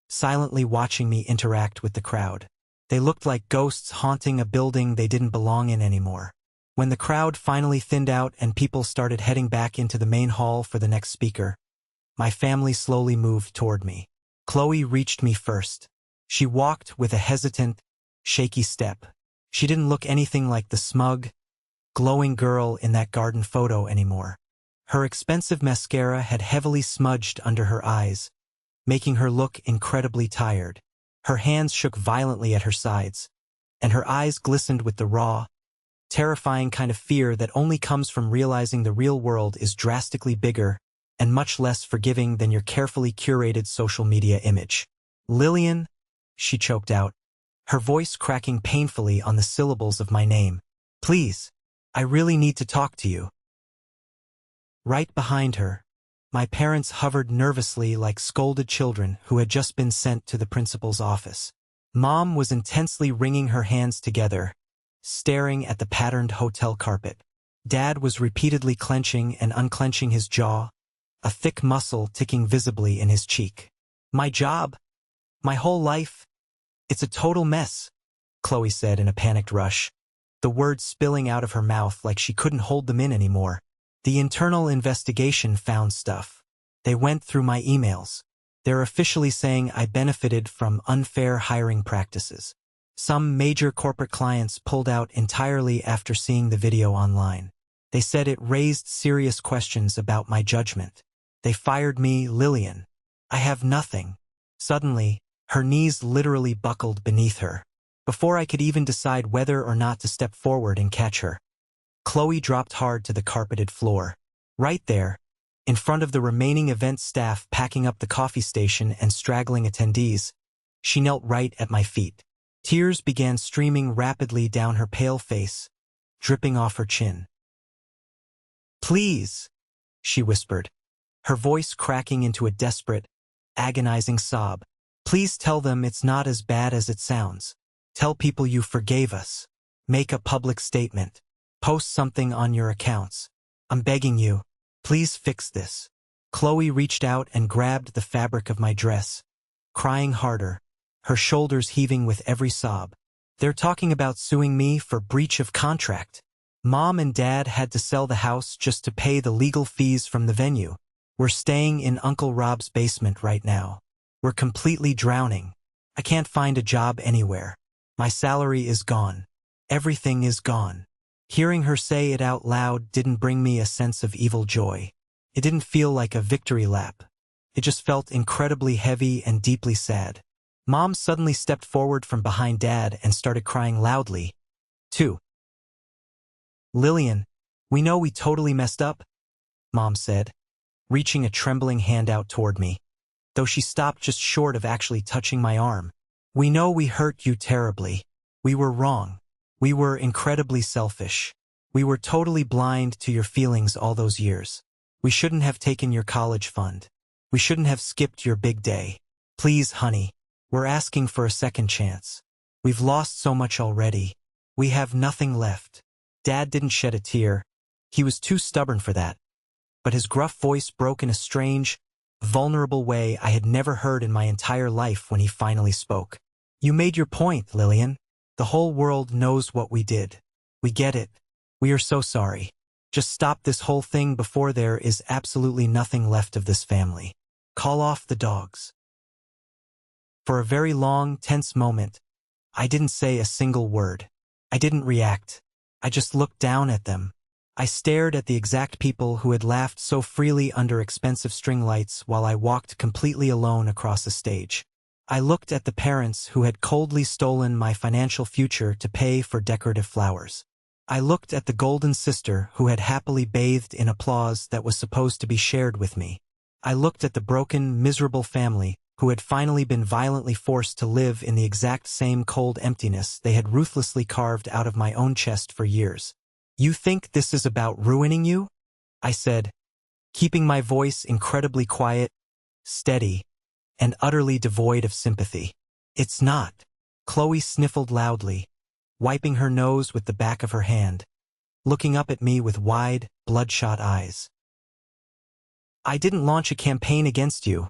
S1: silently watching me interact with the crowd. They looked like ghosts haunting a building they didn't belong in anymore. When the crowd finally thinned out and people started heading back into the main hall for the next speaker, my family slowly moved toward me. Chloe reached me first. She walked with a hesitant, shaky step. She didn't look anything like the smug, glowing girl in that garden photo anymore. Her expensive mascara had heavily smudged under her eyes, making her look incredibly tired. Her hands shook violently at her sides, and her eyes glistened with the raw, terrifying kind of fear that only comes from realizing the real world is drastically bigger and much less forgiving than your carefully curated social media image. "Lillian," she choked out, her voice cracking painfully on the syllables of my name. "Please, I really need to talk to you." Right behind her, my parents hovered nervously like scolded children who had just been sent to the principal's office. Mom was intensely wringing her hands together, staring at the patterned hotel carpet. Dad was repeatedly clenching and unclenching his jaw, a thick muscle ticking visibly in his cheek. "My job, my whole life, it's a total mess," Chloe said in a panicked rush, the words spilling out of her mouth like she couldn't hold them in anymore. "The internal investigation found stuff. They went through my emails. They're officially saying I benefited from unfair hiring practices. Some major corporate clients pulled out entirely after seeing the video online. They said it raised serious questions about my judgment. They fired me, Lillian. I have nothing." Suddenly, her knees literally buckled beneath her. Before I could even decide whether or not to step forward and catch her, Chloe dropped hard to the carpeted floor. Right there, in front of the remaining event staff packing up the coffee station and straggling attendees, she knelt right at my feet. Tears began streaming rapidly down her pale face, dripping off her chin. "Please," she whispered, her voice cracking into a desperate, agonizing sob. "Please tell them it's not as bad as it sounds. Tell people you forgave us. Make a public statement. Post something on your accounts. I'm begging you. Please fix this." Chloe reached out and grabbed the fabric of my dress, crying harder, her shoulders heaving with every sob. "They're talking about suing me for breach of contract. Mom and Dad had to sell the house just to pay the legal fees from the venue. We're staying in Uncle Rob's basement right now. We're completely drowning. I can't find a job anywhere. My salary is gone. Everything is gone." Hearing her say it out loud didn't bring me a sense of evil joy. It didn't feel like a victory lap. It just felt incredibly heavy and deeply sad. Mom suddenly stepped forward from behind Dad and started crying loudly, too. "Lillian, we know we totally messed up," Mom said, reaching a trembling hand out toward me, though she stopped just short of actually touching my arm. "We know we hurt you terribly. We were wrong. We were incredibly selfish. We were totally blind to your feelings all those years. We shouldn't have taken your college fund. We shouldn't have skipped your big day. Please, honey, we're asking for a second chance. We've lost so much already. We have nothing left." Dad didn't shed a tear. He was too stubborn for that. But his gruff voice broke in a strange, vulnerable way I had never heard in my entire life when he finally spoke. "You made your point, Lillian. The whole world knows what we did. We get it. We are so sorry. Just stop this whole thing before there is absolutely nothing left of this family. Call off the dogs." For a very long, tense moment, I didn't say a single word. I didn't react. I just looked down at them. I stared at the exact people who had laughed so freely under expensive string lights while I walked completely alone across the stage. I looked at the parents who had coldly stolen my financial future to pay for decorative flowers. I looked at the golden sister who had happily bathed in applause that was supposed to be shared with me. I looked at the broken, miserable family who had finally been violently forced to live in the exact same cold emptiness they had ruthlessly carved out of my own chest for years. "You think this is about ruining you?" I said, keeping my voice incredibly quiet, steady, and utterly devoid of sympathy. "It's not." Chloe sniffled loudly, wiping her nose with the back of her hand, looking up at me with wide, bloodshot eyes. "I didn't launch a campaign against you,"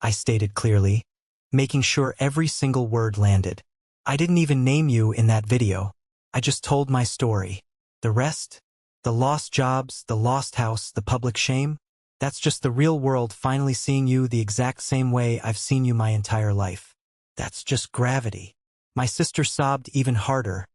S1: I stated clearly, making sure every single word landed. "I didn't even name you in that video. I just told my story. The rest? The lost jobs, the lost house, the public shame? That's just the real world finally seeing you the exact same way I've seen you my entire life. That's just gravity." My sister sobbed even harder,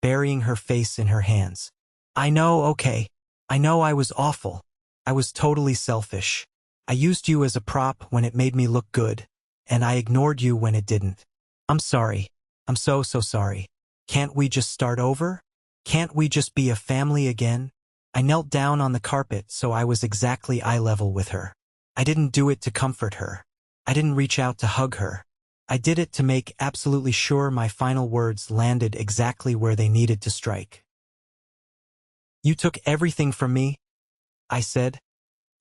S1: burying her face in her hands. "I know, okay. I know I was awful. I was totally selfish. I used you as a prop when it made me look good, and I ignored you when it didn't. I'm sorry. I'm so sorry. Can't we just start over? Can't we just be a family again?" I knelt down on the carpet so I was exactly eye level with her. I didn't do it to comfort her. I didn't reach out to hug her. I did it to make absolutely sure my final words landed exactly where they needed to strike. "You took everything from me," I said,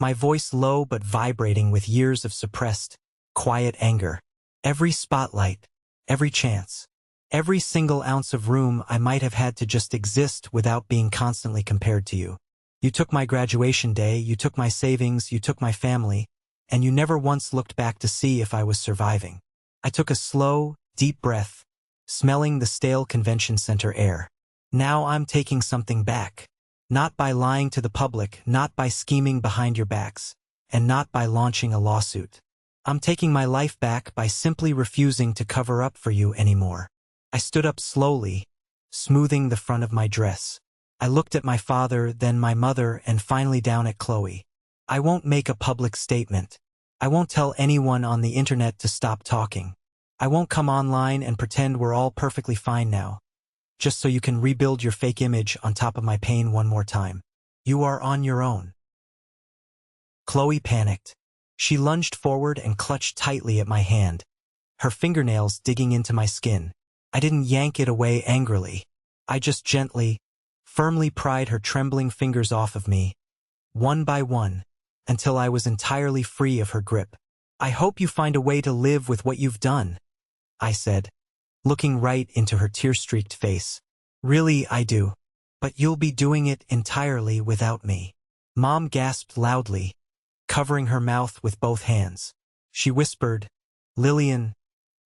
S1: my voice low but vibrating with years of suppressed, quiet anger. "Every spotlight, every chance, every single ounce of room I might have had to just exist without being constantly compared to you. You took my graduation day, you took my savings, you took my family, and you never once looked back to see if I was surviving." I took a slow, deep breath, smelling the stale convention center air. "Now I'm taking something back. Not by lying to the public, not by scheming behind your backs, and not by launching a lawsuit. I'm taking my life back by simply refusing to cover up for you anymore." I stood up slowly, smoothing the front of my dress. I looked at my father, then my mother, and finally down at Chloe. "I won't make a public statement. I won't tell anyone on the internet to stop talking. I won't come online and pretend we're all perfectly fine now, just so you can rebuild your fake image on top of my pain one more time. You are on your own." Chloe panicked. She lunged forward and clutched tightly at my hand, her fingernails digging into my skin. I didn't yank it away angrily. I just gently, firmly pried her trembling fingers off of me, one by one, until I was entirely free of her grip. "I hope you find a way to live with what you've done," I said, looking right into her tear-streaked face. "Really, I do. But you'll be doing it entirely without me." Mom gasped loudly, covering her mouth with both hands. She whispered, "Lillian,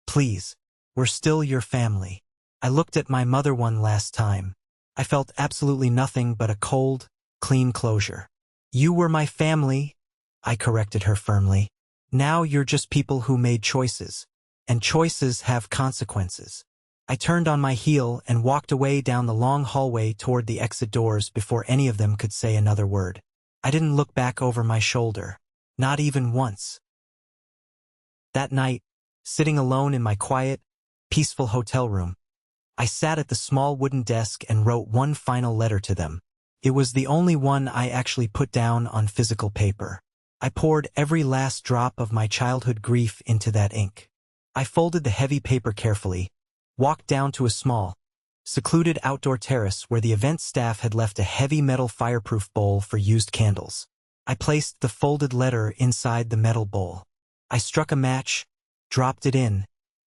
S1: please, we're still your family." I looked at my mother one last time. I felt absolutely nothing but a cold, clean closure. "You were my family," I corrected her firmly. "Now you're just people who made choices, and choices have consequences." I turned on my heel and walked away down the long hallway toward the exit doors before any of them could say another word. I didn't look back over my shoulder, not even once. That night, sitting alone in my quiet, peaceful hotel room, I sat at the small wooden desk and wrote one final letter to them. It was the only one I actually put down on physical paper. I poured every last drop of my childhood grief into that ink. I folded the heavy paper carefully, walked down to a small, secluded outdoor terrace where the event staff had left a heavy metal fireproof bowl for used candles. I placed the folded letter inside the metal bowl. I struck a match, dropped it in,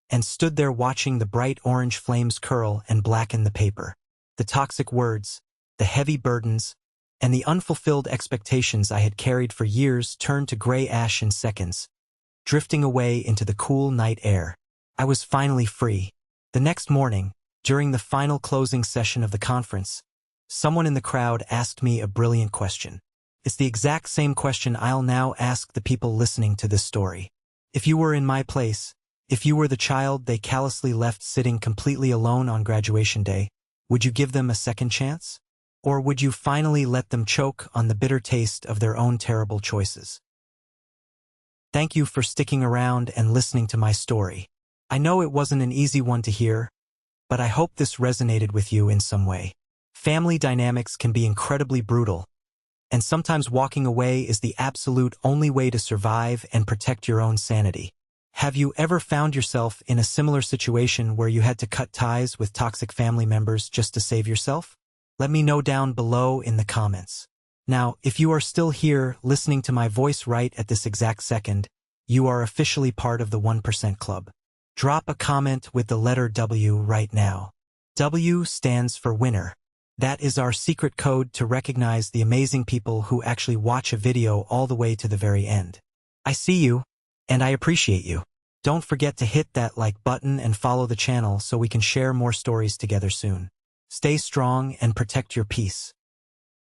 S1: and stood there watching the bright orange flames curl and blacken the paper. The toxic words, the heavy burdens, and the unfulfilled expectations I had carried for years turned to gray ash in seconds, drifting away into the cool night air. I was finally free. The next morning, during the final closing session of the conference, someone in the crowd asked me a brilliant question. It's the exact same question I'll now ask the people listening to this story. If you were in my place, if you were the child they callously left sitting completely alone on graduation day, would you give them a second chance? Or would you finally let them choke on the bitter taste of their own terrible choices? Thank you for sticking around and listening to my story. I know it wasn't an easy one to hear, but I hope this resonated with you in some way. Family dynamics can be incredibly brutal, and sometimes walking away is the absolute only way to survive and protect your own sanity. Have you ever found yourself in a similar situation where you had to cut ties with toxic family members just to save yourself? Let me know down below in the comments. Now, if you are still here listening to my voice right at this exact second, you are officially part of the 1% Club. Drop a comment with the letter W right now. W stands for winner. That is our secret code to recognize the amazing people who actually watch a video all the way to the very end. I see you, and I appreciate you. Don't forget to hit that like button and follow the channel so we can share more stories together soon. Stay strong and protect your peace.